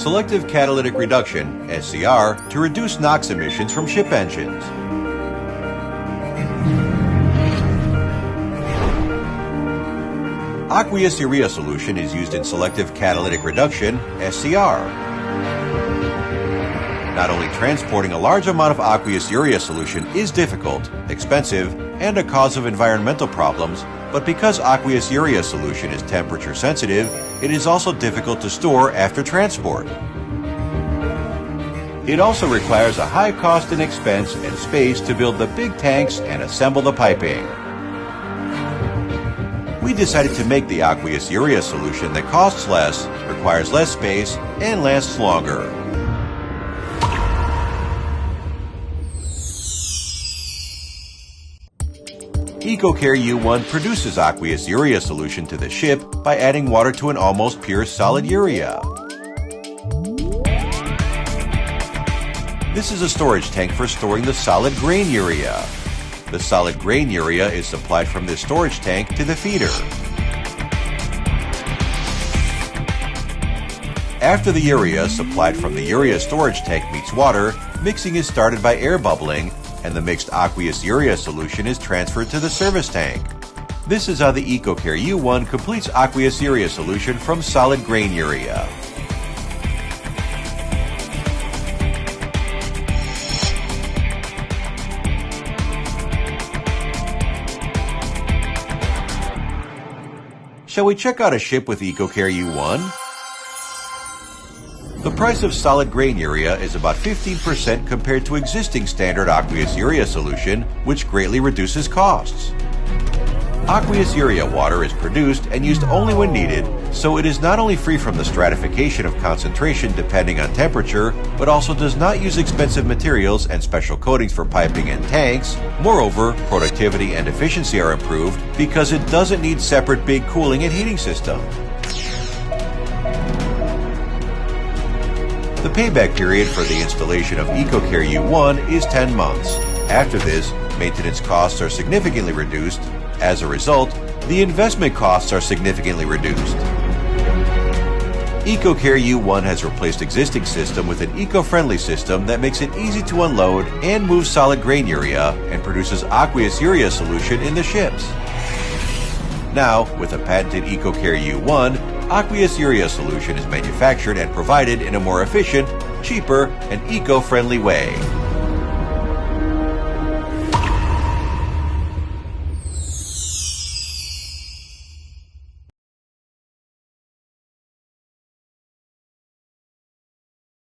selective catalytic reduction, SCR, to reduce NOx emissions from ship engines. Aqueous urea solution is used in selective catalytic reduction, SCR. Not only transporting a large amount of aqueous urea solution is difficult, expensive, and a cause of environmental problems, but because aqueous urea solution is temperature sensitive, it is also difficult to store after transport. It also requires a high cost and expense and space to build the big tanks and assemble the piping. We decided to make the aqueous urea solution that costs less, requires less space, and lasts longer. 𝐤𝐞𝐬1 produces aqueous urea solution to the ship by adding water to an almost pure solid urea. This is a storage tank for storing the solid grain urea. The solid grain urea is supplied from this storage tank to the feeder. After the urea supplied from the urea storage tank meets water, mixing is started by air bubbling, and the mixed aqueous urea solution is transferred to the service tank. This is how the 𝐤𝐞𝐬1 completes aqueous urea solution from solid grain urea. Shall we check out a ship with 𝐤𝐞𝐬1? The price of solid grain urea is about 15% compared to existing standard aqueous urea solution, which greatly reduces costs. Aqueous urea water is produced and used only when needed, so it is not only free from the stratification of concentration depending on temperature, but also does not use expensive materials and special coatings for piping and tanks. Moreover, productivity and efficiency are improved because it doesn't need separate big cooling and heating system. The payback period for the installation of 𝐤𝐞𝐬1 is 10 months. After this, maintenance costs are significantly reduced. As a result, the investment costs are significantly reduced. 𝐤𝐞𝐬1 has replaced existing system with an eco-friendly system that makes it easy to unload and move solid grain urea and produces aqueous urea solution in the ships. Now, with a patented 𝐤𝐞𝐬1, aqueous urea solution is manufactured and provided in a more efficient, cheaper, and eco-friendly way.